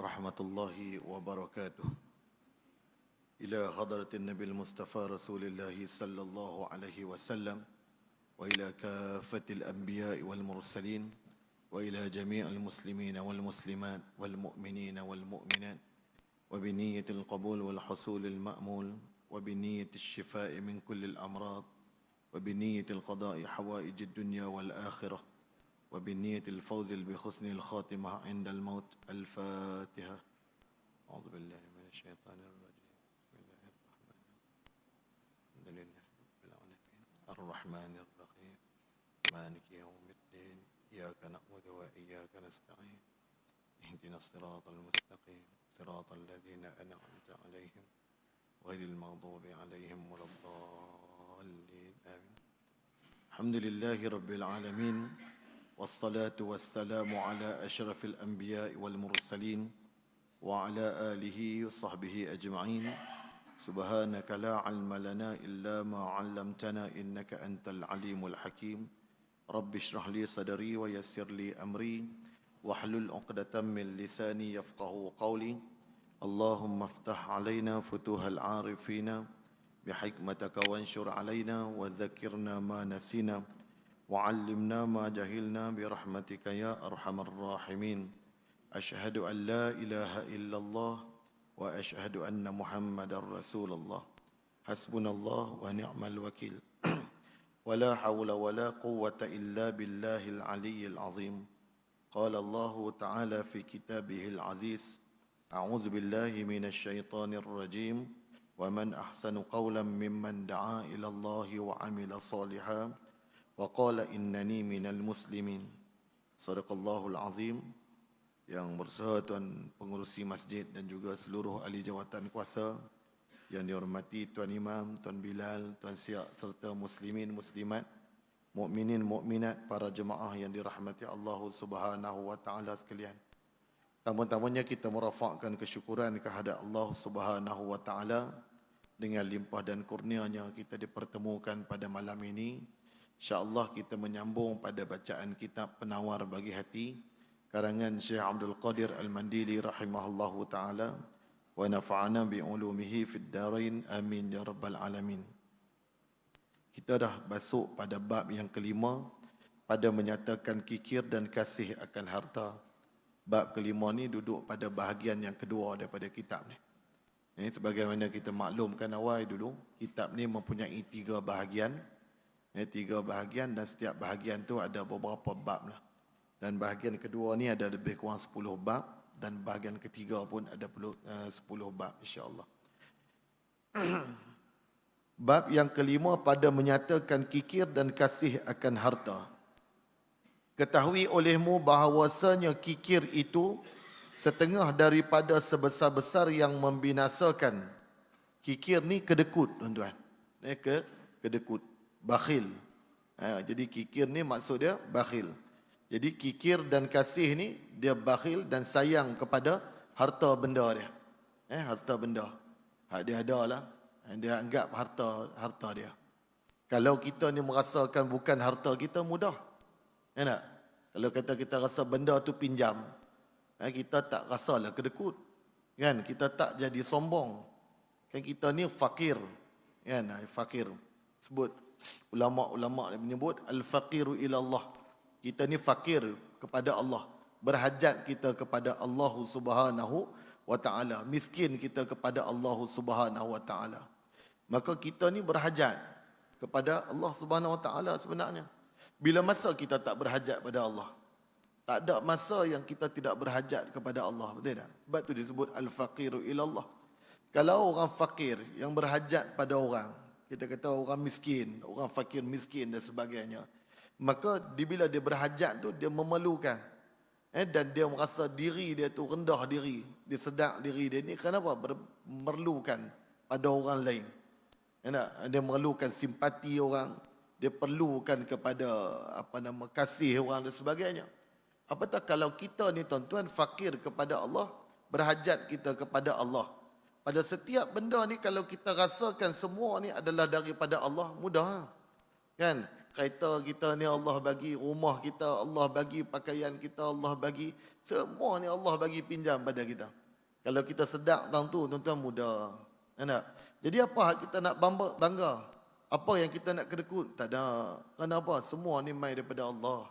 ورحمة الله وبركاته. إلى حضرة النبي المصطفى رسول الله صلى الله عليه وسلم، وإلى كافة الأنبياء والمرسلين، وإلى جميع المسلمين والمسلمات والمؤمنين والمؤمنات، وبنية القبول والحصول المأمول، وبنية الشفاء من كل الأمراض، وبنية القضاء حوائج الدنيا والآخرة، وبنية الفوز بحسن الخاتمة عند الموت. الفاتحة. أعوذ بالله من الشيطان الرجيم. بسم الله الرحمن الرحيم. الحمد لله رب العالمين الرحمن الرحيم مالك يوم الدين إياك نعبد وإياك نستعين اهدنا الصراط المستقيم صراط الذين أنعمت عليهم غير المغضوب عليهم ولا الضالين آمين. الحمد لله رب العالمين والصلاة والسلام على أشرف الأنبياء والمرسلين وعلى آله وصحبه أجمعين. سبحانك لا علم لنا إلا ما علمتنا إنك أنت العليم الحكيم. رب اشرح لي صدري ويسر لي أمري واحلل عقدة من لساني يفقه قولي. اللهم افتح علينا فتوح العارفين بحكمتك وانشر علينا وذكرنا ما نسينا وعلمنا ما جهلنا برحمتك يا أرحم الراحمين. أشهد أن لا إله إلا الله وأشهد أن محمد رسول الله. حسبنا الله ونعم الوكيل. ولا حول ولا قوة إلا بالله العلي العظيم. قال الله تعالى في كتابه العزيز: أعوذ بالله من الشيطان الرجيم ومن أحسن قولا ممن دعا إلى الله وعمل صالحا وقال إنني من المسلمين. Sadaqallahul Azim. Yang bersahabat Tuan Pengurusi Masjid dan juga seluruh ahli jawatan kuasa, yang dihormati Tuan Imam, Tuan Bilal, Tuan Siak serta muslimin muslimat, mukminin mukminat, para jemaah yang dirahmati Allah Subhanahu wa taala sekalian. Pertama-tamanya kita merafakkan kesyukuran kehadrat Allah Subhanahu wa taala dengan limpah dan kurnianya kita dipertemukan pada malam ini. InsyaAllah kita menyambung pada bacaan kitab Penawar Bagi Hati karangan Syekh Abdul Qadir Al-Mandili rahimahullahu ta'ala, wa nafa'ana bi'ulumihi fid darain amin ya rabbal alamin. Kita dah masuk pada bab yang kelima, pada menyatakan kikir dan kasih akan harta. Bab kelima ni duduk pada bahagian yang kedua daripada kitab ni. Ini sebagaimana kita maklumkan awal dulu, kitab ni mempunyai 3 bahagian. 3 bahagian dan setiap bahagian tu ada beberapa bab lah. Dan bahagian kedua ni ada lebih kurang 10 bab dan bahagian ketiga pun ada 10 bab insya-Allah. Bab yang kelima pada menyatakan kikir dan kasih akan harta. Ketahui olehmu bahawasanya kikir itu setengah daripada sebesar-besar yang membinasakan. Kikir ni kedekut tuan-tuan. Kedekut. Bakhil. Jadi kikir ni maksud dia bakhil. Jadi kikir dan kasih ni dia bakhil dan sayang kepada harta benda dia. Harta benda. Hak dia ada lah. Dia anggap harta dia. Kalau kita ni merasakan bukan harta kita, mudah. Tak? Kalau kata kita rasa benda tu pinjam, kita tak rasalah kedekut. Kan? Kita tak jadi sombong. Kan kita ni fakir. Kan? Fakir. Sebut ulama-ulama menyebut al-faqiru ila Allah. Kita ni fakir kepada Allah, berhajat kita kepada Allah Subhanahu wa taala, miskin kita kepada Allah Subhanahu wa taala. Maka kita ni berhajat kepada Allah Subhanahu wa taala sebenarnya. Bila masa kita tak berhajat pada Allah? Tak ada masa yang kita tidak berhajat kepada Allah, betul tak? Sebab tu disebut al-faqiru ila Allah. Kalau orang fakir yang berhajat pada orang, kita kata orang miskin, orang fakir miskin dan sebagainya, maka bila dia berhajat tu dia memerlukan, dan dia merasa diri dia tu rendah diri, dia sedar diri dia ni kenapa memerlukan pada orang lain. Dia memerlukan simpati orang, dia perlukan kepada kasih orang dan sebagainya. Apatah kalau kita ni tuan-tuan fakir kepada Allah, berhajat kita kepada Allah. Pada setiap benda ni kalau kita rasakan semua ni adalah daripada Allah, mudah. Kan? Kereta kita ni Allah bagi, rumah kita Allah bagi, pakaian kita Allah bagi, semua ni Allah bagi pinjam pada kita. Kalau kita sedar tentang tu, tuan-tuan, mudah. Tak? Jadi apa hak kita nak bangga? Apa yang kita nak kedekut? Tak ada. Kenapa? Semua ni mai daripada Allah.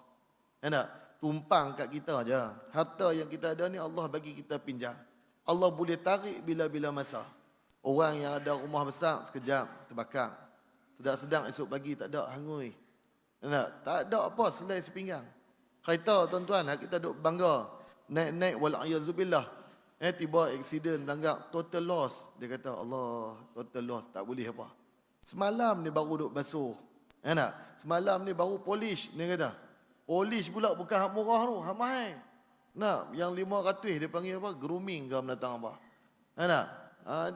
Tak? Tumpang kat kita aja. Harta yang kita ada ni Allah bagi kita pinjam. Allah boleh tarik bila-bila masa. Orang yang ada rumah besar sekejap terbakar. Sedang-sedang esok pagi tak ada, hangui. Tak ada apa selain sepinggang. Kereta, tuan-tuan, kita duk bangga. Naik-naik wal'ayazubillah. Tiba aksiden, langgar, total loss. Dia kata, Allah, total loss, tak boleh apa. Semalam ni baru duk basuh. Semalam ni baru polish, dia kata. Polish pula bukan hak murah tu, hak mahal. Yang 500 dia panggil apa? Grooming ke mendatang apa.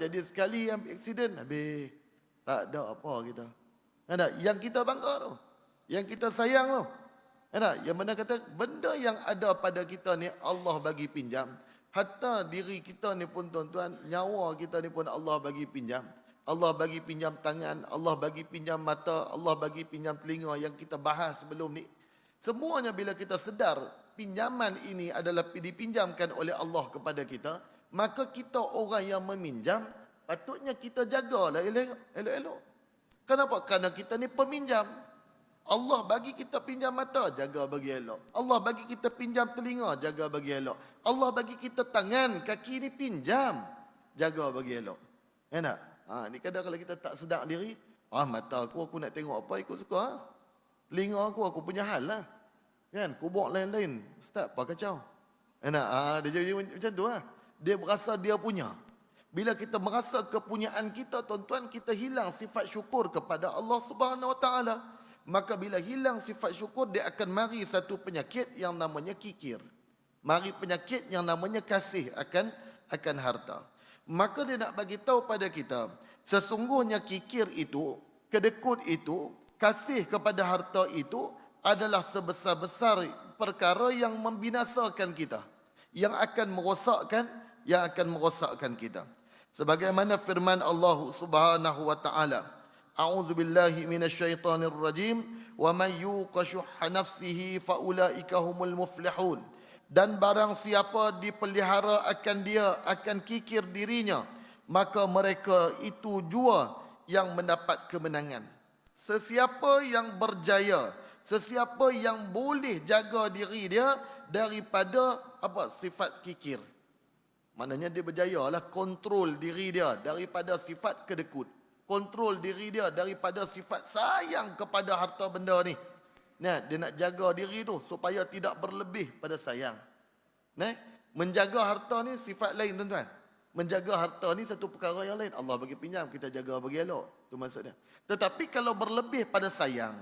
Jadi sekali yang aksiden, habis. Tak ada apa kita. Yang kita bangga tu. Yang kita sayang tu. Yang mana kata benda yang ada pada kita ni Allah bagi pinjam. Hatta diri kita ni pun, tuan-tuan, nyawa kita ni pun Allah bagi pinjam. Allah bagi pinjam tangan, Allah bagi pinjam mata, Allah bagi pinjam telinga yang kita bahas sebelum ni. Semuanya bila kita sedar pinjaman ini adalah dipinjamkan oleh Allah kepada kita, maka kita orang yang meminjam patutnya kita jagalah elok-elok. Kenapa? Kerana kita ni peminjam. Allah bagi kita pinjam mata, jaga bagi elok. Allah bagi kita pinjam telinga, jaga bagi elok. Allah bagi kita tangan, kaki ni pinjam, jaga bagi elok. Enak? Ni kadang kalau kita tak sedar diri, mata aku nak tengok apa ikut suka. Telinga aku punya hal lah. Kan? Kubur lain-lain. Ustaz, apa kacau? Enak? Dia jadi macam tu lah. Dia berasa dia punya. Bila kita merasa kepunyaan kita, tuan-tuan, kita hilang sifat syukur kepada Allah Subhanahu Wa Taala. Maka bila hilang sifat syukur, dia akan mari satu penyakit yang namanya kikir. Mari penyakit yang namanya kasih akan harta. Maka dia nak bagi tahu pada kita, sesungguhnya kikir itu, kedekut itu, kasih kepada harta itu adalah sebesar-besar perkara yang membinasakan kita, yang akan merosakkan kita. Sebagaimana firman Allah Subhanahu Wa Taala, A'udzu billahi minasyaitonir rajim, wa may yuqa syuhha nafsihi fa ulaika humul muflihun. Dan barang siapa dipelihara akan kikir dirinya, maka mereka itu jua yang mendapat kemenangan. Sesiapa yang berjaya, sesiapa yang boleh jaga diri dia daripada sifat kikir. Maknanya dia berjayalah kontrol diri dia daripada sifat kedekut. Kontrol diri dia daripada sifat sayang kepada harta benda ni. Dia nak jaga diri tu supaya tidak berlebih pada sayang. Menjaga harta ni sifat lain, tuan-tuan. Menjaga harta ni satu perkara yang lain. Allah bagi pinjam, kita jaga bagi elok. Itu maksudnya. Tetapi kalau berlebih pada sayang,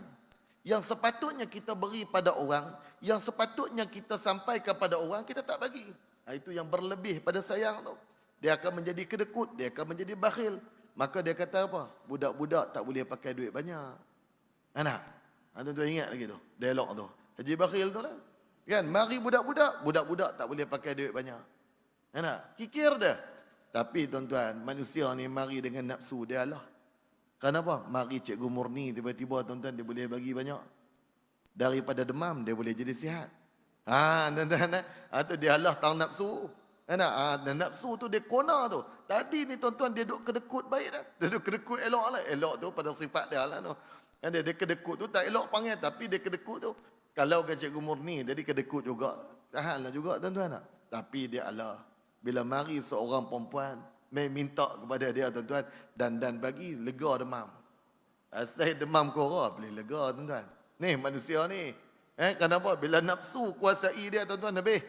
yang sepatutnya kita beri pada orang, yang sepatutnya kita sampaikan kepada orang, kita tak bagi. Itu yang berlebih pada sayang tu. Dia akan menjadi kedekut, dia akan menjadi bakhil. Maka dia kata apa? Budak-budak tak boleh pakai duit banyak. Anak, tuan-tuan ingat lagi tu, dialog tu. Haji bakhil tu lah. Kan, mari budak-budak tak boleh pakai duit banyak. Anak, kikir dah. Tapi tuan-tuan, manusia ni mari dengan nafsu dia lah. Kenapa? Mari cikgu murni tiba-tiba, tuan-tuan, dia boleh bagi banyak. Daripada demam, dia boleh jadi sihat. Tuan-tuan, itu dia lah tahu nafsu. Dan nafsu tu dia kona tu. Tadi ni tuan-tuan dia duk kedekut baik dah. Dia duk kedekut elok lah. Elok tu pada sifat dia lah tu. Dia kedekut tu tak elok panggil, tapi dia kedekut tu. Kalau kan cikgu murni, jadi kedekut juga. Tahan lah juga, tuan-tuan. Tapi dia Allah. Bila mari seorang perempuan, minta kepada dia, tuan-tuan, dan bagi lega demam. Asal demam kora, boleh lega, tuan-tuan. Ni manusia ni. Kenapa? Bila nafsu kuasai dia, tuan-tuan, habis.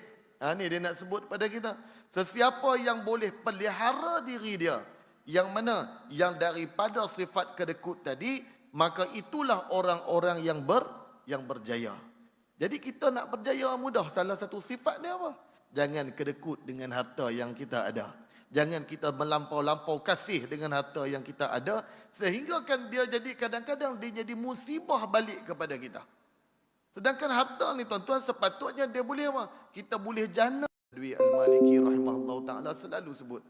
Ni dia nak sebut pada kita. Sesiapa yang boleh pelihara diri dia, yang mana? Yang daripada sifat kedekut tadi, maka itulah orang-orang yang berjaya. Jadi kita nak berjaya mudah. Salah satu sifat dia apa? Jangan kedekut dengan harta yang kita ada. Jangan kita melampau-lampau kasih dengan harta yang kita ada, sehingga kan dia jadi kadang-kadang dia jadi musibah balik kepada kita. Sedangkan harta ni, tuan-tuan, sepatutnya dia boleh apa? Kita boleh jana. Dwi Al-Maliki rahimahullah ta'ala selalu sebut.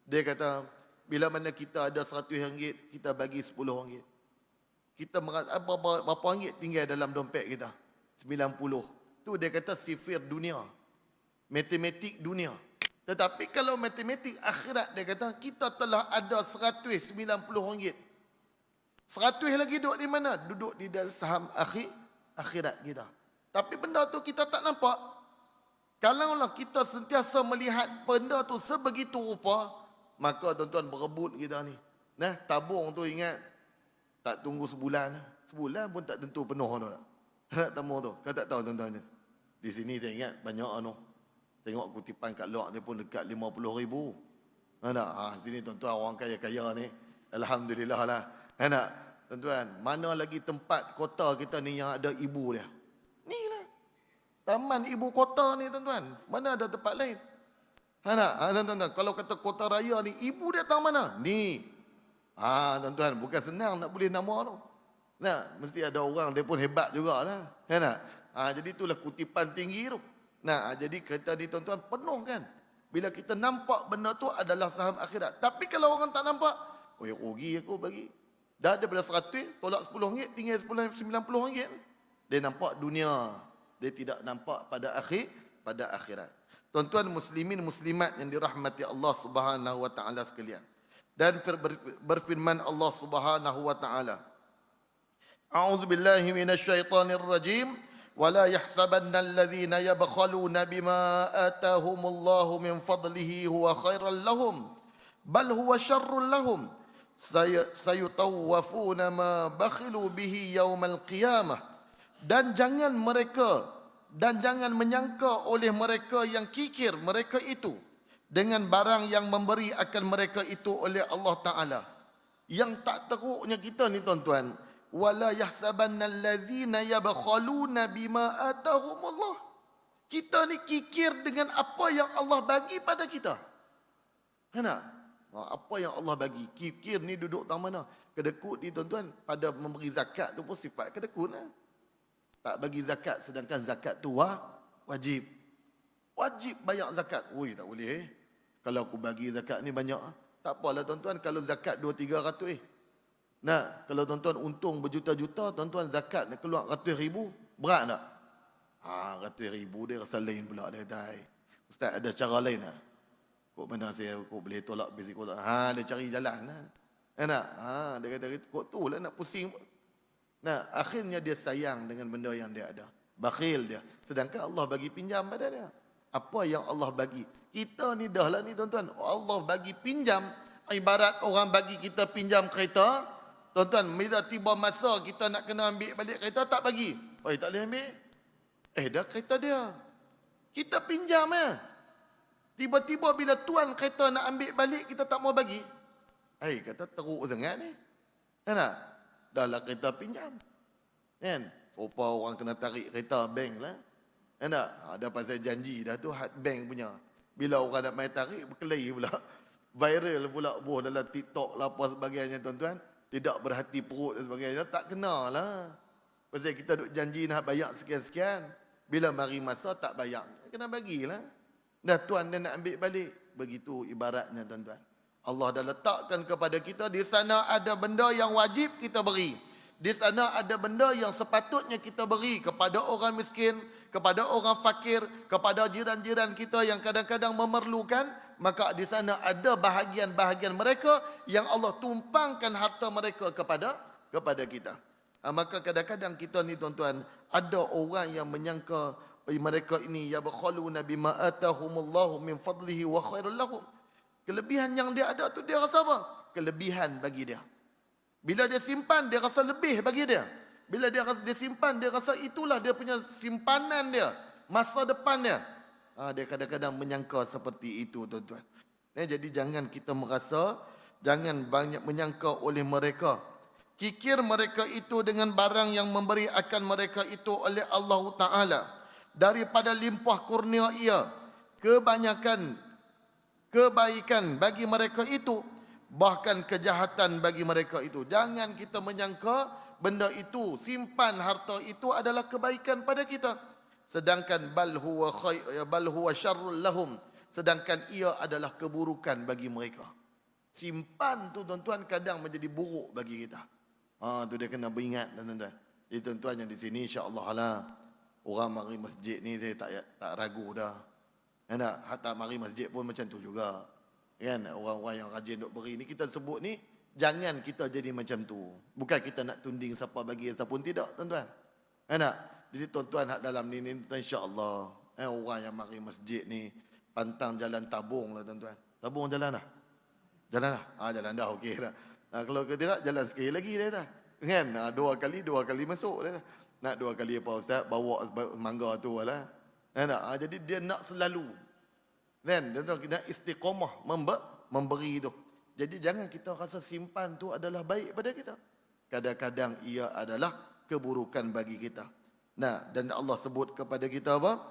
Dia kata, bila mana kita ada RM100, kita bagi RM10. Kita berapa ringgit tinggal dalam dompet kita? 90. Tu dia kata sifir dunia. Matematik dunia. Tetapi kalau matematik akhirat, dia kata kita telah ada 190 ringgit. 100 lagi duduk di mana? Duduk di dalam saham akhirat kita. Tapi benda tu kita tak nampak. Kalaulah kita sentiasa melihat benda tu sebegitu rupa, maka tuan-tuan berebut kita ni. Nah, tabung tu ingat, tak tunggu sebulan. Sebulan pun tak tentu penuh tu. Nak tabung tu. Kau tak tahu tuan-tuan ni. Di sini saya ingat banyak anu. Tengok kutipan kat luar ni pun dekat 50,000. Ada. Sini tuan-tuan orang kaya-kaya ni. Alhamdulillah lah. Nak, tuan-tuan, mana lagi tempat kota kita ni yang ada ibu dia? Ni lah. Taman ibu kota ni tuan-tuan. Mana ada tempat lain? Nak, tuan-tuan, kalau kata kota raya ni, ibu dia tahu mana? Ni. Tuan-tuan, bukan senang nak boleh nama tu. Nah, mesti ada orang dia pun hebat jugalah. Nak. Jadi itulah kutipan tinggi tu. Nah, jadi kereta ni tuan-tuan penuh kan. Bila kita nampak benda tu adalah saham akhirat. Tapi kalau orang tak nampak, rugi aku bagi. Dah daripada 100, tolak 10 ringgit, tinggal 90 ringgit. Dia nampak dunia. Dia tidak nampak pada akhirat. Tuan-tuan muslimin muslimat yang dirahmati Allah Subhanahu wa taala sekalian. Dan berfirman Allah Subhanahu wa taala, A'udzubillahi minasyaitonir rajim. ولا يحسبن الذين يبخلون بما آتاهم الله من فضله هو خيرا لهم بل هو شر لهم سيطوفون ما بخلوا به يوم القيامة. Dan jangan menyangka oleh mereka yang kikir mereka itu dengan barang yang memberi akan mereka itu oleh Allah Ta'ala. Yang tak teruknya kita ni tuan-tuan, wala yahsabanna allazina yabkhaluna bima atahumullah. Kita ni kikir dengan apa yang Allah bagi pada kita. Mana? Apa yang Allah bagi. Kikir ni duduk tang mana? Kedekut ni tuan-tuan, pada memberi zakat tu pun sifat kedekut lah. Tak bagi zakat sedangkan zakat tu wajib. Wajib bayar zakat. Oi, tak boleh. Kalau aku bagi zakat ni banyak, tak apalah tuan-tuan kalau zakat 200-300 Nah, kalau tuan-tuan untung berjuta-juta, tuan-tuan zakat nak keluar ratus ribu, berat tak? Ratus ribu dia rasa lain pula dia kata. Ustaz ada cara lain tak? Kok mana saya kok boleh tolak bisik kok. Dia cari jalan lah. Nak? Dia kata kok tu lah nak pusing. Nah, akhirnya dia sayang dengan benda yang dia ada. Bakhil dia. Sedangkan Allah bagi pinjam pada dia. Apa yang Allah bagi? Kita ni dah lah ni tuan-tuan. Allah bagi pinjam. Ibarat orang bagi kita pinjam kereta. Tuan-tuan, bila tiba masa kita nak kena ambil balik kereta, tak bagi. Tak boleh ambil. Dah kereta dia. Kita pinjam ya. Tiba-tiba bila tuan kereta nak ambil balik, kita tak mau bagi. Kata teruk sangat ni. Kan? Dah lah kereta pinjam. Kan? Rupa orang kena tarik kereta bank lah. Kan? Ada pasal janji dah tu, had bank punya. Bila orang nak main tarik, berkelahi pula. Viral pula dalam TikTok lah apa sebagainya tuan-tuan. Tidak berhati perut dan sebagainya. Tak kenalah. Pasal kita duk janji nak bayar sekian-sekian. Bila mari masa tak bayar. Kena bagilah. Dah tuan dia nak ambil balik. Begitu ibaratnya tuan-tuan. Allah dah letakkan kepada kita. Di sana ada benda yang wajib kita beri. Di sana ada benda yang sepatutnya kita beri. Kepada orang miskin. Kepada orang fakir. Kepada jiran-jiran kita yang kadang-kadang memerlukan. Maka di sana ada bahagian-bahagian mereka yang Allah tumpangkan harta mereka kepada kita. Maka kadang-kadang kita ni tuan-tuan, ada orang yang menyangka mereka ini yabkhaluna bima atahumullahu min fadlihi wa khairul lahum. Kelebihan yang dia ada tu dia rasa apa? Kelebihan bagi dia. Bila dia simpan dia rasa lebih bagi dia. Bila dia simpan dia rasa itulah dia punya simpanan dia, masa depan dia. Dia kadang-kadang menyangka seperti itu tuan-tuan. Jadi jangan kita merasa, jangan banyak menyangka oleh mereka. Kikir mereka itu dengan barang yang memberi akan mereka itu oleh Allah Ta'ala. Daripada limpah kurnia ia, kebanyakan kebaikan bagi mereka itu, bahkan kejahatan bagi mereka itu. Jangan kita menyangka benda itu, simpan harta itu adalah kebaikan pada kita. Sedangkan bal huwa syarrul lahum, sedangkan ia adalah keburukan bagi mereka. Simpan tu tuan-tuan kadang menjadi buruk bagi kita. Tu dia kena beringat tuan-tuan. Jadi tuan-tuan yang di sini insya-Allah lah orang mari masjid ni saya tak ragu dah. Nak hatta mari masjid pun macam tu juga. Kan orang-orang yang rajin duk beri ni kita sebut ni jangan kita jadi macam tu. Bukan kita nak tunding siapa bagi ataupun tidak tuan-tuan. Nak. Jadi tuan-tuan hak dalam ni insya-Allah orang yang mari masjid ni pantang jalan tabung lah tuan-tuan. Tabung jalan dah. Jalan dah. Jalan dah okey dah. Kalau tidak jalan sekali lagi dia dah. Kan? Dua kali masuk dia dah. Nak 2 kali apa ustaz? Bawa mangga tu lah. Jadi dia nak selalu. Kan? Dia nak istiqamah memberi tu. Jadi jangan kita rasa simpan tu adalah baik pada kita. Kadang-kadang ia adalah keburukan bagi kita. Dan Allah sebut kepada kita apa?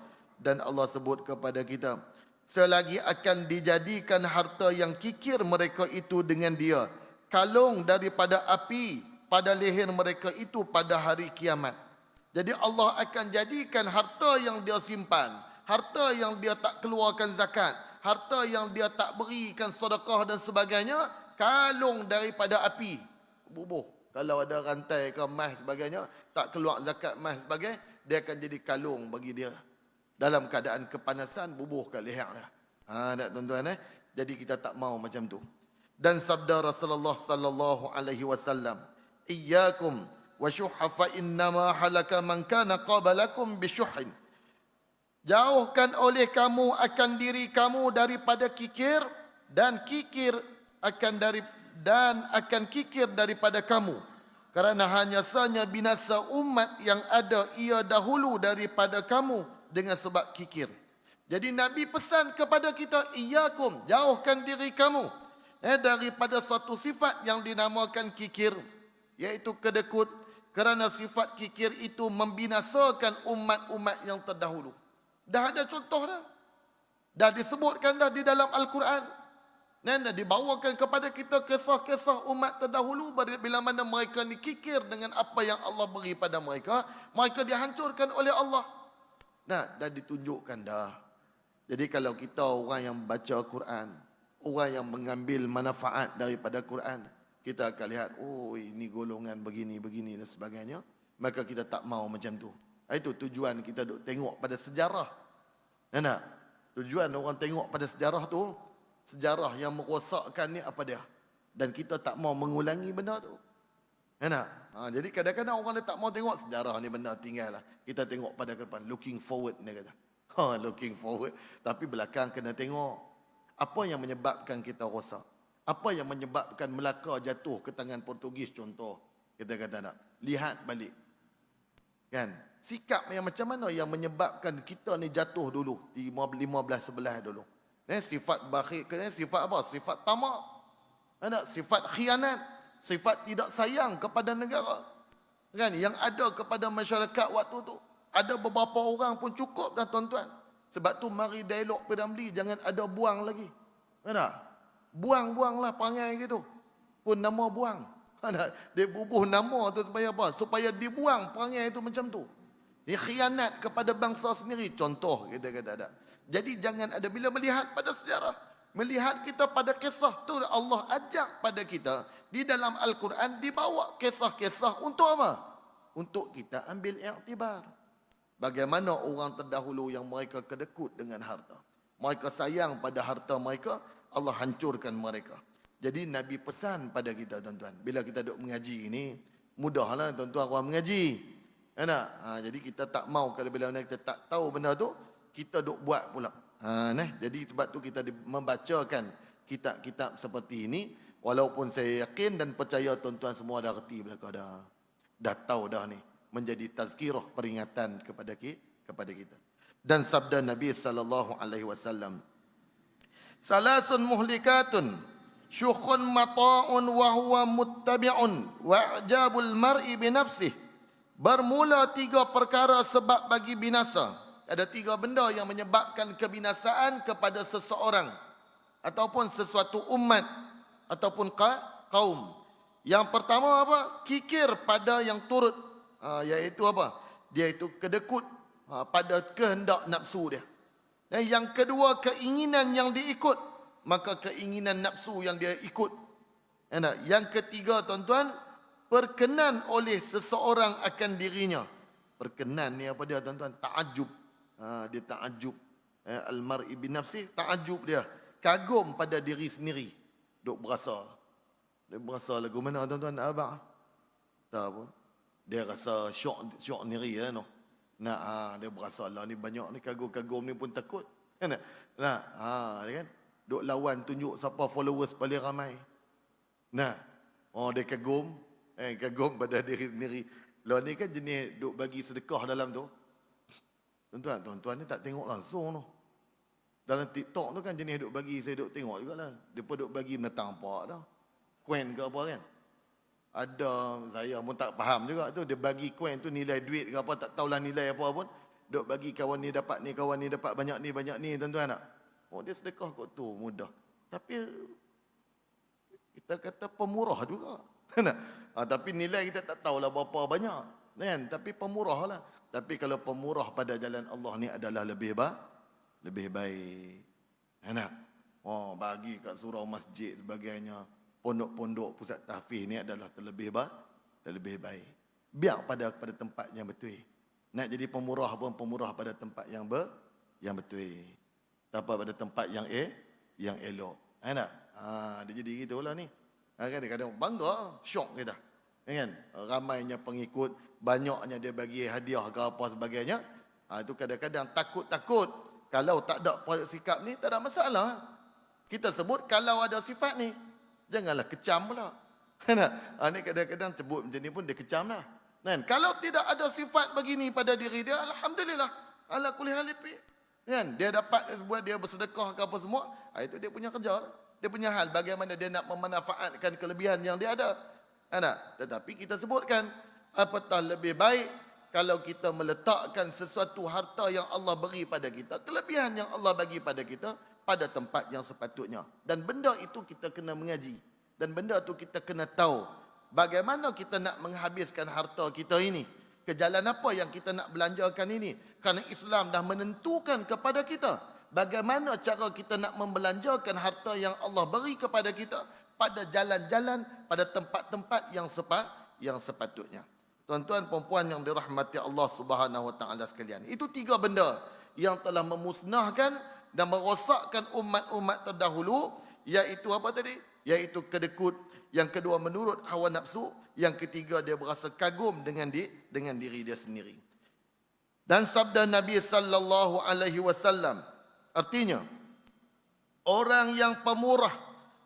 Dan Allah sebut kepada kita, selagi akan dijadikan harta yang kikir mereka itu dengan dia, kalung daripada api pada leher mereka itu pada hari kiamat. Jadi Allah akan jadikan harta yang dia simpan, harta yang dia tak keluarkan zakat, harta yang dia tak berikan sedekah dan sebagainya, kalung daripada api. Bubuh. Kalau ada rantai ke emas sebagainya, tak keluar zakat emas sebagainya, dia akan jadi kalung bagi dia. Dalam keadaan kepanasan, bubuh ke leher dia. Tak tuan-tuan Jadi kita tak mau macam tu. Dan sabda Rasulullah sallallahu alaihi wasallam, "Iyyakum wa syuhha fa innama halaka man kana qablakum bisyuhin." Jauhkan oleh kamu akan diri kamu daripada kikir, dan kikir akan kikir daripada kamu, kerana hanya sahaja binasa umat yang ada ia dahulu daripada kamu dengan sebab kikir. Jadi Nabi pesan kepada kita, iyyakum, jauhkan diri kamu daripada satu sifat yang dinamakan kikir, iaitu kedekut, kerana sifat kikir itu membinasakan umat-umat yang terdahulu. Dah ada contoh dah. Dah disebutkan dah di dalam Al-Quran. Dan dibawakan kepada kita kisah-kisah umat terdahulu bila mana mereka ni kikir dengan apa yang Allah beri pada mereka, mereka dihancurkan oleh Allah. Dah ditunjukkan dah. Jadi kalau kita orang yang baca Quran, orang yang mengambil manfaat daripada Quran, kita akan lihat, oh ini golongan begini dan sebagainya, maka kita tak mau macam tu. Itu tujuan kita duk tengok pada sejarah. Tak? Tujuan orang tengok pada sejarah tu, sejarah yang merosakkan ni apa dia. Dan kita tak mau mengulangi benda tu. Tak? Jadi kadang-kadang orang dia tak mau tengok sejarah ni benda tinggal lah. Kita tengok pada ke depan, looking forward dia kata. Looking forward. Tapi belakang kena tengok. Apa yang menyebabkan kita rosak? Apa yang menyebabkan Melaka jatuh ke tangan Portugis contoh? Kita kata nak. Lihat balik. Kan? Sikap yang macam mana yang menyebabkan kita ni jatuh dulu di 15-11 dulu. Sifat bakhil, sifat apa? Sifat tamak. Sifat khianat, sifat tidak sayang kepada negara. Kan? Yang ada kepada masyarakat waktu tu. Ada beberapa orang pun cukup dah tuan-tuan. Sebab tu mari dialog P.Ramlee jangan ada buang lagi. Buang-buanglah perangai gitu. Pun nama buang. Dia bubuh nama tu supaya apa? Supaya dibuang perangai itu macam tu. Dia khianat kepada bangsa sendiri. Contoh kita kata ada. Jadi jangan ada bila melihat pada sejarah. Melihat kita pada kisah tu Allah ajak pada kita. Di dalam Al-Quran dibawa kisah-kisah untuk apa? Untuk kita ambil iktibar. Bagaimana orang terdahulu yang mereka kedekut dengan harta. Mereka sayang pada harta mereka. Allah hancurkan mereka. Jadi Nabi pesan pada kita tuan-tuan. Bila kita duduk mengaji ini, mudahlah tuan-tuan orang mengaji. Jadi kita tak mau kalau bila kita tak tahu benda tu, kita duk buat pula. Jadi sebab tu kita membacakan kitab-kitab seperti ini. Walaupun saya yakin dan percaya tuan-tuan semua dah reti belakang dah. Dah tahu dah ni. Menjadi tazkirah peringatan kepada kita. Dan sabda Nabi SAW. Salasun muhlikatun. Syukhun mata'un wa huwa muttabi'un. Wa'jabul mar'i binafsih. Bermula 3 perkara sebab bagi binasa. Ada 3 benda yang menyebabkan kebinasaan kepada seseorang. Ataupun sesuatu umat. Ataupun kaum. Yang pertama apa? Kikir pada yang turut. Iaitu apa? Dia itu kedekut pada kehendak nafsu dia. Dan yang kedua, keinginan yang diikut. Maka keinginan nafsu yang dia ikut. Yang ketiga tuan-tuan, perkenan oleh seseorang akan dirinya. Perkenan ni apa dia tuan-tuan? Ta'ajub. Dia ta'ajub. Al-mar'i binafsi, ta'ajub dia. Kagum pada diri sendiri. Duk berasa. Dia berasa lagu mana tuan-tuan? Abang? Tak apa. Dia rasa syok sendiri ya, no. Dia berasa lah ni banyak ni kagum-kagum ni pun takut. Dia kan duk lawan tunjuk siapa followers paling ramai. Dia kagum, kagum pada diri sendiri. Lah ni kan jenis duk bagi sedekah dalam tu. Tuan-tuan ni tak tengok langsung tu. Dalam TikTok tu kan jenis duk bagi, saya duk tengok jugalah. Depa duk bagi menatang apa dah. Coin ke apa kan? Ada, saya pun tak faham juga tu. Dia bagi coin tu nilai duit ke apa, tak tahulah nilai apa pun. Duk bagi kawan ni dapat ni, kawan ni dapat banyak ni, tuan-tuan tak? Dia sedekah kot tu, mudah. Tapi, kita kata pemurah juga. Tapi nilai kita tak tahulah berapa banyak. Kan? Tapi pemurah lah. Tapi kalau pemurah pada jalan Allah ni adalah lebih baik. Bagi kat surau masjid sebagainya. Pondok-pondok pusat tahfiz ni adalah terlebih baik. Biar pada tempat yang betul. Nak jadi pemurah pun pemurah pada tempat yang betul. Tak apa pada tempat yang elok. Dia jadi gitulah ni. Kadang-kadang bangga, syok kita. Kan? Ramainya pengikut, banyaknya dia bagi hadiah ke apa sebagainya. Itu kadang-kadang takut-takut. Kalau tak ada sikap ni, tak ada masalah. Kita sebut kalau ada sifat ni. Janganlah kecam pula. Ni kadang-kadang sebut macam ni pun dia kecam lah. Kan? Kalau tidak ada sifat begini pada diri dia, alhamdulillah. Ala kulli hal lipi. Kan? Dia dapat buat dia bersedekah ke apa semua, itu dia punya kerja. Dia punya hal bagaimana dia nak memanfaatkan kelebihan yang dia ada. Tetapi kita sebutkan, apatah lebih baik kalau kita meletakkan sesuatu harta yang Allah beri pada kita, kelebihan yang Allah bagi pada kita, pada tempat yang sepatutnya. Dan benda itu kita kena mengaji. Dan benda itu kita kena tahu. Bagaimana kita nak menghabiskan harta kita ini. Ke jalan apa yang kita nak belanjakan ini. Kerana Islam dah menentukan kepada kita. Bagaimana cara kita nak membelanjakan harta yang Allah beri kepada kita. Pada jalan-jalan, pada tempat-tempat yang sepatutnya. Tuan-tuan, perempuan yang dirahmati Allah Subhanahu Wa Taala sekalian. Itu 3 benda yang telah memusnahkan dan merosakkan umat-umat terdahulu, iaitu apa tadi? Iaitu kedekut. Yang kedua menurut hawa nafsu. Yang ketiga dia berasa kagum dengan diri dia sendiri. Dan sabda Nabi sallallahu alaihi wasallam, artinya orang yang pemurah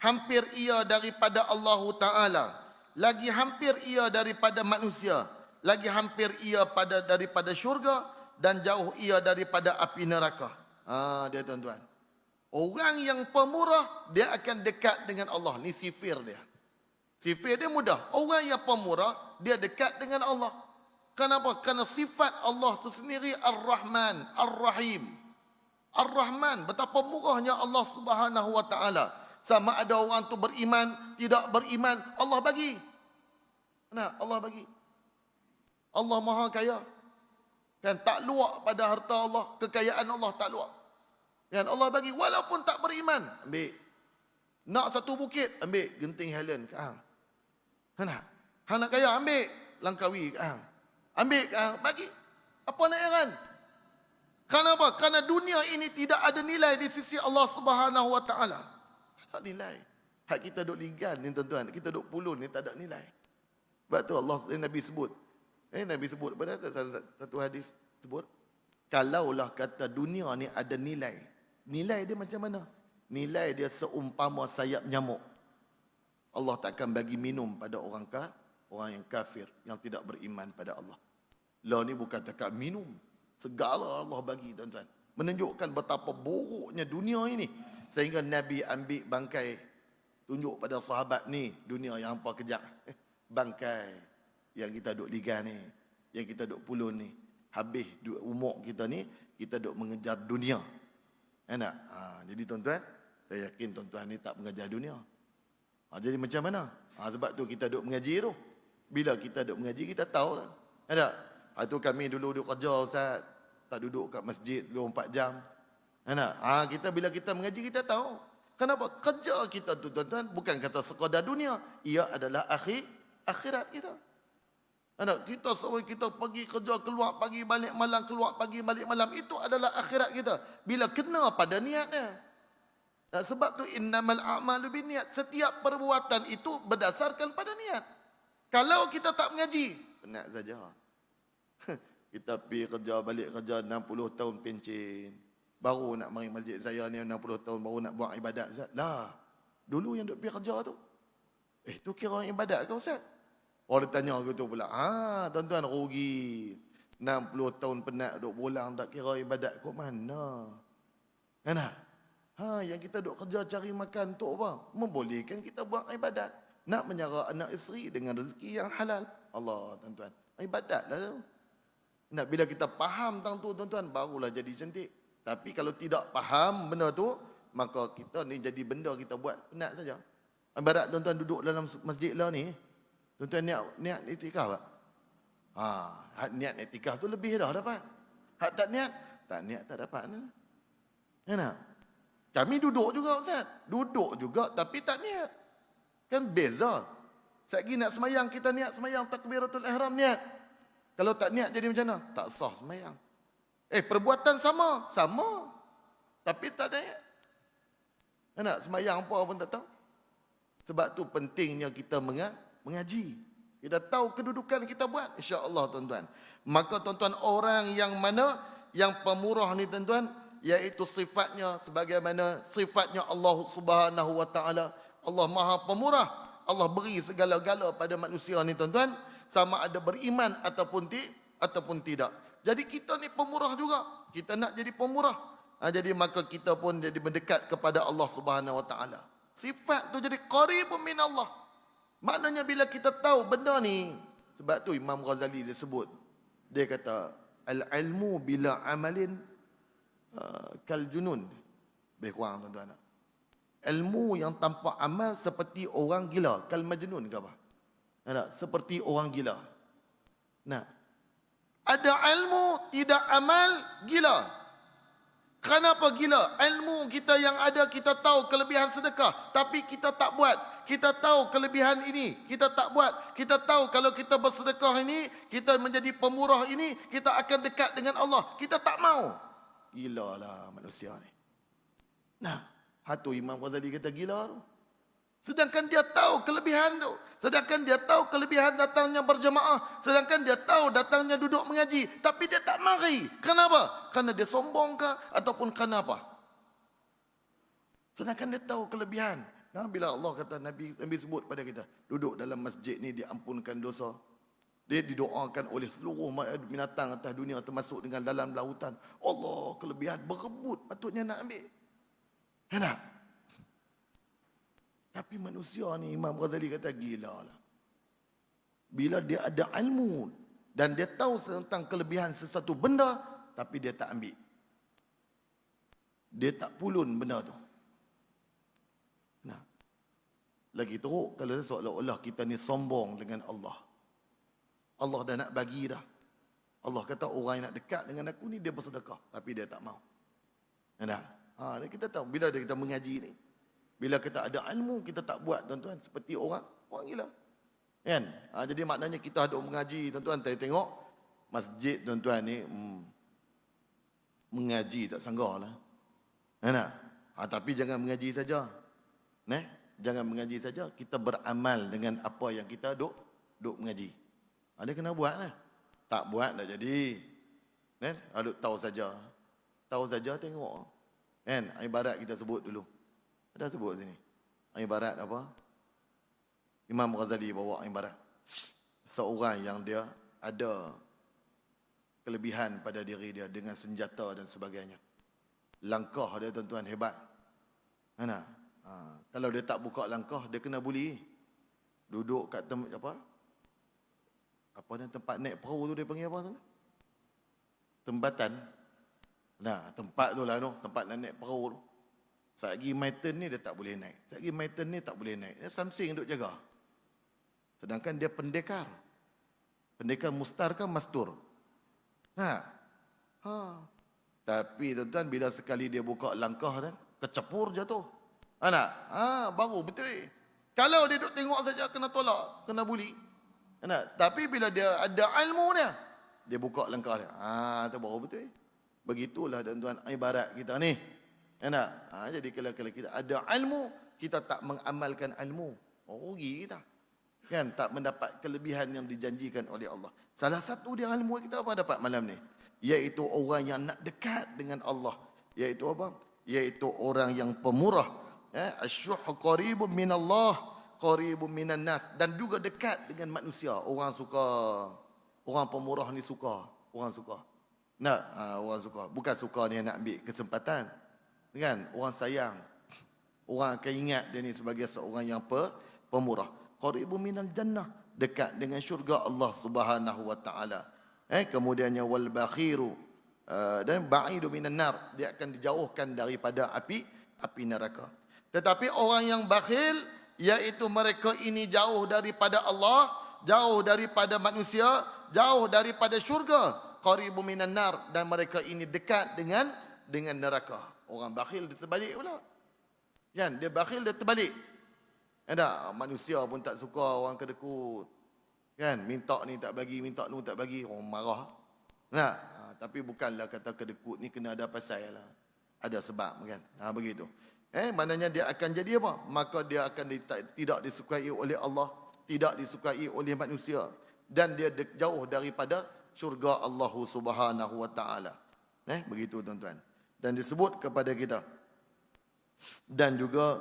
hampir ia daripada Allah Taala, lagi hampir ia daripada manusia, lagi hampir ia daripada syurga, dan jauh ia daripada api neraka. Dia tuan-tuan. Orang yang pemurah, dia akan dekat dengan Allah. Ni sifir dia. Sifir dia mudah. Orang yang pemurah, dia dekat dengan Allah. Kenapa? Kerana sifat Allah itu sendiri Ar-Rahman, Ar-Rahim. Ar-Rahman, betapa murahnya Allah Subhanahu Wa Taala. Sama ada orang tu beriman, tidak beriman, Allah bagi. Allah bagi. Allah Maha Kaya. Kan tak luak pada harta Allah, kekayaan Allah tak luak. Kan Allah bagi walaupun tak beriman, ambil. Nak satu bukit, ambil genting Helen ke hang. Nak kaya ambil Langkawi ke hang. Ambil ke hang, bagi. Apa nak heran? Kenapa? Kerana dunia ini tidak ada nilai di sisi Allah Subhanahu Wa Taala. Tak ada nilai. Hak kita duk ligan ni tuan-tuan, kita duk pulun ni tak ada nilai. Sebab tu Nabi sebut. Nabi sebut pada satu hadis sebut, kalaulah kata dunia ni ada nilai. Nilai dia macam mana? Nilai dia seumpama sayap nyamuk. Allah takkan bagi minum pada orang yang kafir, yang tidak beriman pada Allah. Lah ni bukan takat minum. Segala Allah bagi tuan-tuan. Menunjukkan betapa buruknya dunia ini. Sehingga Nabi ambil bangkai, tunjuk pada sahabat ni, dunia yang hampa kejap. Bangkai yang kita duk ligan ni, yang kita duk pulun ni, habis umur kita ni, kita duk mengejar dunia. Enak? Jadi tuan-tuan, saya yakin tuan-tuan ni tak mengejar dunia. Jadi macam mana? Sebab tu kita duk mengaji tu. Bila kita duk mengaji, kita tahu lah. Enak? Itu kami dulu duk kerja, Ustaz. Tak duduk kat masjid 24 jam. Enak? Bila kita mengaji, kita tahu. Kenapa? Kerja kita tu tuan-tuan bukan kata sekadar dunia. Ia adalah akhirat kita. Anak kita semua kita pergi kerja keluar pagi balik malam, keluar pagi balik malam, itu adalah akhirat kita. Bila kena pada niatnya. Nah, sebab tu innamal a'malu binniat. Setiap perbuatan itu berdasarkan pada niat. Kalau kita tak mengaji, penat saja. Kita pergi kerja balik kerja 60 tahun pencen. Baru nak mari masjid saya ni 60 tahun baru nak buat ibadat Ustaz. Lah, dulu yang duk pergi kerja tu. Tu kira ibadat ke Ustaz? Orang tanya gitu pula. Tuan-tuan rugi. 60 tahun penat duk pulang tak kira ibadat kok mana? Kan tak? Yang kita duk kerja cari makan tu apa? Membolehkan kita buat ibadat. Nak menyara anak isteri dengan rezeki yang halal. Allah, tuan-tuan. Ibadat lah tu. Nak bila kita faham tentang tu, tuan-tuan, barulah jadi cantik. Tapi kalau tidak faham benda tu, maka kita ni jadi benda kita buat penat saja. Ibarat tuan-tuan duduk dalam masjid lah ni, tuan-tuan niat iktikaf tak? Niat iktikaf tu lebih dah dapat. Hak tak niat tak dapat. Kan tak? Kami duduk juga Ustaz. Duduk juga tapi tak niat. Kan beza. Sekali nak semayang, kita niat semayang takbiratul ihram niat. Kalau tak niat jadi macam mana? Tak sah semayang. Perbuatan sama. Tapi tak ada niat. Kan tak? Semayang apa pun tak tahu. Sebab tu pentingnya kita mengaji. Kita tahu kedudukan kita buat. InsyaAllah tuan-tuan. Maka tuan-tuan, orang yang mana yang pemurah ni tuan-tuan, iaitu sifatnya sebagaimana sifatnya Allah Subhanahu wa taala. Allah Maha Pemurah. Allah beri segala-gala pada manusia ni tuan-tuan, sama ada beriman ataupun tidak. Jadi kita ni pemurah juga. Kita nak jadi pemurah. Jadi maka kita pun jadi mendekat kepada Allah Subhanahu wa taala. Sifat tu jadi qaribun min Allah. Maknanya bila kita tahu benda ni, sebab tu Imam Ghazali dia sebut, dia kata al-ilmu bila amalin kal junun. Lebih kurang tuan-tuan. Ilmu yang tanpa amal seperti orang gila. Kal majnun ke apa? Seperti orang gila. Nah, ada ilmu tidak amal, gila. Kenapa gila? Ilmu kita yang ada, kita tahu kelebihan sedekah, tapi kita tak buat. Kita tahu kelebihan ini, kita tak buat. Kita tahu kalau kita bersedekah ini, kita menjadi pemurah ini, kita akan dekat dengan Allah. Kita tak mau. Gila lah manusia ni. Nah, hatu Imam Ghazali kata gila tu. Sedangkan dia tahu kelebihan tu. Sedangkan dia tahu kelebihan datangnya berjemaah. Sedangkan dia tahu datangnya duduk mengaji. Tapi dia tak mari. Kenapa? Kerana dia sombong ke? Ataupun kenapa? Sedangkan dia tahu kelebihan. Nah, bila Allah kata, Nabi sebut pada kita, duduk dalam masjid ni diampunkan dosa. Dia didoakan oleh seluruh binatang atas dunia, termasuk dengan dalam lautan. Allah, kelebihan berebut patutnya nak ambil. Enak? Tapi manusia ni, Imam Ghazali kata gila lah. Bila dia ada ilmu dan dia tahu tentang kelebihan sesuatu benda, tapi dia tak ambil. Dia tak pulun benda tu. Nah, lagi teruk kalau seolah-olah kita ni sombong dengan Allah. Allah dah nak bagi dah. Allah kata orang yang nak dekat dengan aku ni dia bersedekah, tapi dia tak mau. Nah, kita tahu bila kita mengaji ni, bila kita ada ilmu kita tak buat tuan-tuan, seperti orang gila. Kan? Jadi maknanya kita ada mengaji tuan-tuan, tengok masjid tuan-tuan ni mengaji tak sanggahlah. Kan? Tapi jangan mengaji saja. Jangan mengaji saja, kita beramal dengan apa yang kita duk mengaji. Dia kena buat lah. Tak buat tak jadi. Kan? Tahu saja. Tahu saja tengok. Kan? Ibarat kita sebut dulu. Ada sebut sini. Ibarat apa? Imam Ghazali bawa ibarat. Seorang yang dia ada kelebihan pada diri dia dengan senjata dan sebagainya. Langkah dia tuan-tuan hebat. Mana? Kalau dia tak buka langkah, dia kena buli. Duduk kat tempat tempat naik perahu tu dia panggil apa tu? Tembatan. Tempat tu lah tu, tempat nak naik perahu tu. Satgi my turn ni dia tak boleh naik. Satgi my turn ni tak boleh naik. Dia something duk jaga. Sedangkan dia pendekar. Pendekar mustar kan mastur. Tapi tuan-tuan bila sekali dia buka langkah dan kecepur jatuh. Baru betul. Kalau dia duk tengok saja kena tolak, kena buli. Nak? Tapi bila dia ada ilmu dia buka langkah dia. Tu baru betul. Begitulah tuan-tuan ibarat kita ni. Nak? Jadi kalau kita ada ilmu, kita tak mengamalkan ilmu, rugi kita. Kan? Tak mendapat kelebihan yang dijanjikan oleh Allah. Salah satu dia ilmu kita apa dapat malam ni? Iaitu orang yang nak dekat dengan Allah. Iaitu apa? Iaitu orang yang pemurah. Asyuh qaribun minallah, qaribun minan nas. Dan juga dekat dengan manusia. Orang suka. Orang pemurah ni suka. Orang suka. Orang suka. Bukan suka ni nak ambil kesempatan. Kan? Orang sayang. Orang akan ingat dia ni sebagai seorang yang pemurah. Qaribun minal jannah. Dekat dengan syurga Allah Subhanahu wa taala. Kemudiannya wal bakhiru dan ba'idu minan nar, dia akan dijauhkan daripada api neraka. Tetapi orang yang bakhil, iaitu mereka ini jauh daripada Allah, jauh daripada manusia, jauh daripada syurga. Qaribu minan nar, dan mereka ini dekat dengan neraka. Orang bakhil dia terbalik pula. Kan? Dia bakhil dia terbalik. Ada manusia pun tak suka orang kedekut. Kan? Minta ni tak bagi, minta ni tak bagi, orang marah. Tapi bukanlah kata kedekut ni kena ada pasal lah. Ada sebab kan. Begitu. Maknanya dia akan jadi apa? Maka dia akan tidak disukai oleh Allah, tidak disukai oleh manusia, dan dia jauh daripada syurga Allah Subhanahu wa taala. Begitu tuan-tuan. Dan disebut kepada kita. Dan juga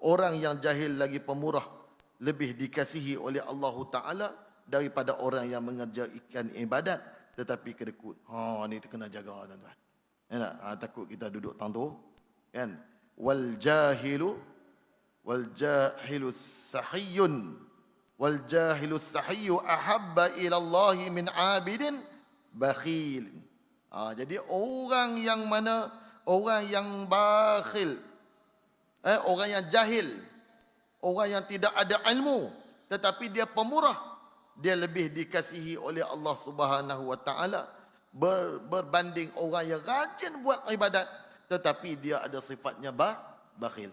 orang yang jahil lagi pemurah lebih dikasihi oleh Allah Ta'ala daripada orang yang mengerjakan ibadat tetapi kedekut. Ni kena jaga tuan-tuan. Takut kita duduk tangguh. Kan? Wal jahilu sahiyun ahabba ila Allah min abidin bakhil. Jadi orang yang mana? Orang yang bakhil, orang yang jahil, orang yang tidak ada ilmu, tetapi dia pemurah, dia lebih dikasihi oleh Allah Subhanahu wa taala berbanding orang yang rajin buat ibadat tetapi dia ada sifatnya bakhil.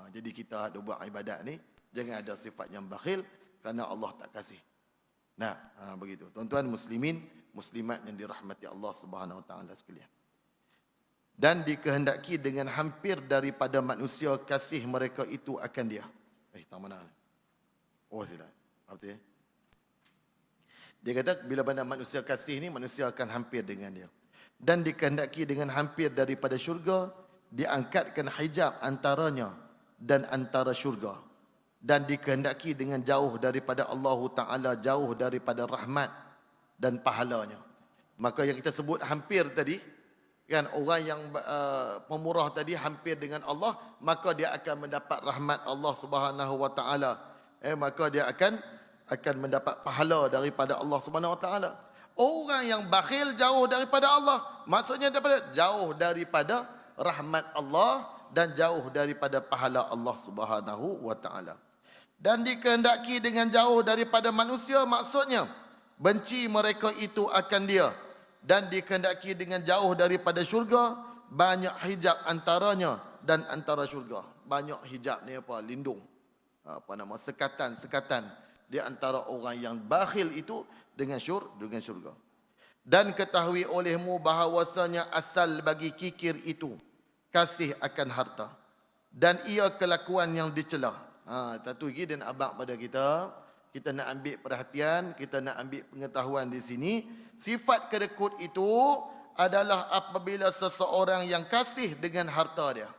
Jadi kita ada buat ibadat ni jangan ada sifat yang bakhil, kerana Allah tak kasih. Begitu. Tuan-tuan muslimin, muslimat yang dirahmati Allah Subhanahu wa taala sekalian. Dan dikehendaki dengan hampir daripada manusia kasih mereka itu akan dia. Tak mana? Silap. Apa tu? Dia kata bila mana manusia kasih ni, manusia akan hampir dengan dia. Dan dikehendaki dengan hampir daripada syurga, diangkatkan hijab antaranya dan antara syurga. Dan dikehendaki dengan jauh daripada Allah Ta'ala, jauh daripada rahmat dan pahalanya. Maka yang kita sebut hampir tadi, kan, orang yang pemurah tadi hampir dengan Allah, maka dia akan mendapat rahmat Allah Subhanahu wa taala. Maka dia akan mendapat pahala daripada Allah Subhanahu wa taala. Orang yang bakhil jauh daripada Allah, maksudnya jauh daripada rahmat Allah dan jauh daripada pahala Allah Subhanahu wa taala. Dan dikehendaki dengan jauh daripada manusia, maksudnya benci mereka itu akan dia. Dan dikehendaki dengan jauh daripada syurga, banyak hijab antaranya dan antara syurga. Banyak hijab ni apa? Lindung. Sekatan di antara orang yang bakhil itu dengan syurga. Dan ketahui olehmu bahawasanya asal bagi kikir itu kasih akan harta, dan ia kelakuan yang dicela. Satu lagi dan abang pada kita nak ambil perhatian, kita nak ambil pengetahuan di sini. Sifat kedekut itu adalah apabila seseorang yang kasih dengan harta dia.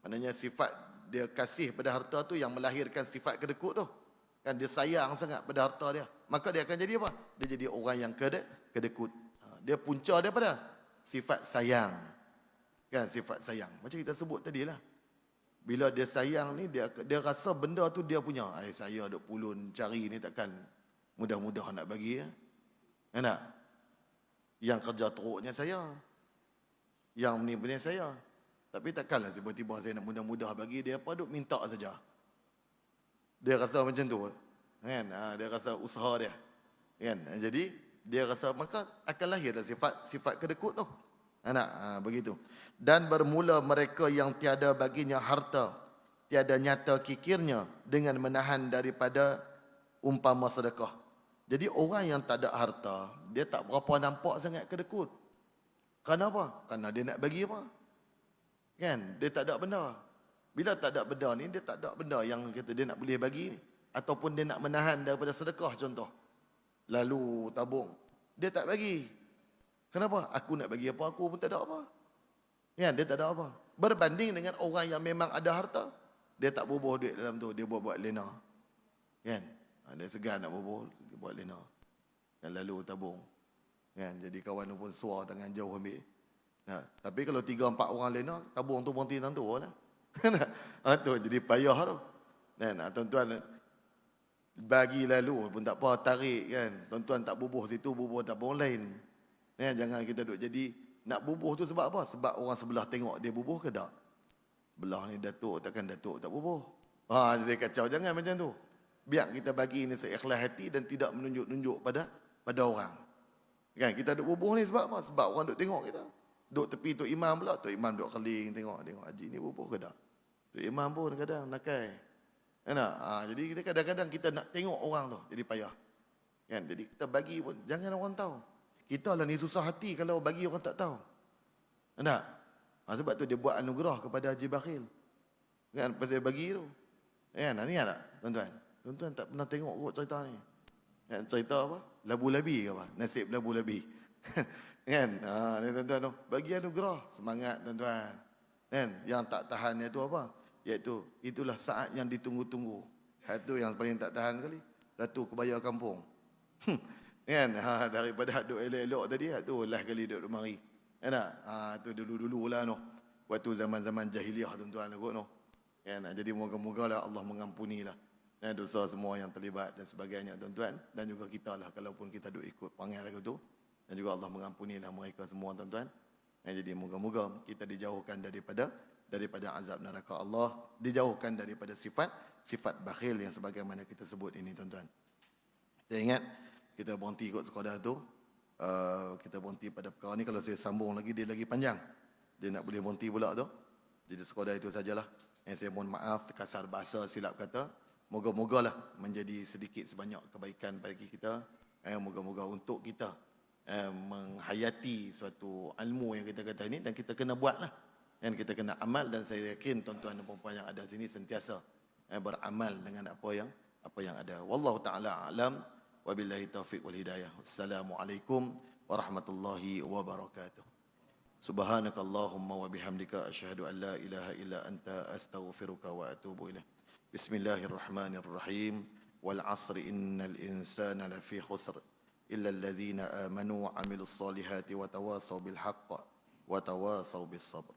Maknanya sifat dia kasih pada harta tu yang melahirkan sifat kedekut tu. Kan dia sayang sangat pada harta dia. Maka dia akan jadi apa? Dia jadi orang yang kedekut. Dia punca daripada sifat sayang. Kan, sifat sayang. Macam kita sebut tadi lah. Bila dia sayang ni, dia rasa benda tu dia punya. Saya duk pulun cari ni takkan mudah-mudah nak bagi. Enak? Yang kerja teruknya saya. Yang ni punya saya. Tapi takkanlah tiba-tiba saya nak mudah-mudah bagi dia apa, duk minta saja. Dia rasa macam tu. Kan? Dia rasa usaha dia. Kan? Jadi dia rasa maka akan lahir sifat kedekut tu. Begitu. Dan bermula mereka yang tiada baginya harta, tiada nyata kikirnya dengan menahan daripada umpama sedekah. Jadi orang yang tak ada harta, dia tak berapa nampak sangat kedekut. Kenapa? Kerana dia nak bagi apa? Kan? Dia tak ada benda. Bila tak ada benda ni, dia tak ada benda yang kata dia nak boleh bagi ni. Ataupun dia nak menahan daripada sedekah contoh. Lalu tabung. Dia tak bagi. Kenapa? Aku nak bagi apa, aku pun tak ada apa. Kan? Dia tak ada apa. Berbanding dengan orang yang memang ada harta, dia tak bubuh duit dalam tu, dia buat lena. Kan? Dia segan nak bubuh, dia buat lena. Dan lalu tabung. Kan? Jadi kawan tu pun suar tangan jauh ambil. Tapi kalau 3-4 orang lena, tabung tu berhenti tentu lah. Tu jadi payah tu. Kan? Tuan-tuan bagi lalu pun tak apa, tarik kan. Tuan-tuan tak bubuh situ, bubuh tabung lain. Jangan kita duduk jadi nak bubuh tu sebab apa? Sebab orang sebelah tengok dia bubuh ke tak? Belah ni datuk, takkan datuk tak bubuh. Jadi kacau. Jangan macam tu. Biar kita bagi ini seikhlas hati dan tidak menunjuk-nunjuk pada orang. Kan? Kita duduk bubuh ni sebab apa? Sebab orang duduk tengok kita. Duduk tepi Tok Imam pula. Tok Imam duduk keling tengok haji ni bubuh ke tak? Tok Imam pun kadang nakai. Jadi kita kadang-kadang kita nak tengok orang tu. Jadi payah. Kan? Jadi kita bagi pun jangan orang tahu. Kita lah ni susah hati kalau bagi orang tak tahu. Tak? Sebab tu dia buat anugerah kepada Haji Bakhil. Kan? Pasal bagi tu. Kan? Ni tak tuan-tuan? Tuan-tuan tak pernah tengok kot cerita ni. Kan? Cerita apa? Labu-labi ke apa? Nasib labu-labi. Kan? Ni tuan-tuan tu. Bagi anugerah. Semangat tuan-tuan. Kan? Yang tak tahan itu apa? Iaitu itulah saat yang ditunggu-tunggu. Itu yang paling tak tahan sekali. Ratu Kebaya Kampung. Kan? Daripada duk elok-elok tadi, tu last kali duk mari. Kan tak? Tu dulu-dulu lah no. Waktu zaman-zaman jahiliah tuan-tuan kot no. Kan? Jadi moga-moga lah Allah mengampuni lah dosa semua yang terlibat dan sebagainya tuan-tuan. Dan juga kita lah kalaupun kita duk ikut panggil lagu tu. Dan juga Allah mengampuni lah mereka semua tuan-tuan. Jadi moga-moga kita dijauhkan daripada azab neraka Allah. Dijauhkan daripada sifat bakhil yang sebagaimana kita sebut ini tuan-tuan. Saya ingat kita berhenti ikut sekadar tu. Kita berhenti pada perkara ni. Kalau saya sambung lagi, dia lagi panjang. Dia nak boleh berhenti pula tu. Jadi sekadar itu sajalah. Saya mohon maaf terkasar bahasa, silap kata. Moga-moga lah menjadi sedikit sebanyak kebaikan bagi kita. Moga-moga untuk kita menghayati suatu ilmu yang kita kata ini. Dan kita kena buat lah. Dan kita kena amal. Dan saya yakin tuan-tuan dan puan-puan yang ada sini sentiasa beramal dengan apa yang ada. Wallahu ta'ala a'lam. Wabillahi taufiq wal hidayah. Wassalamualaikum warahmatullahi wabarakatuh. Subhanakallahumma wa bihamdika asyhadu an la ilaha illa anta astaghfiruka wa atubu ilaih. Bismillahirrahmanirrahim. Wal 'asri innal insana lafi khusr illa alladhina amanu wa 'amilus solihati wa tawasaw bil haqq wa tawasaw bis sabr.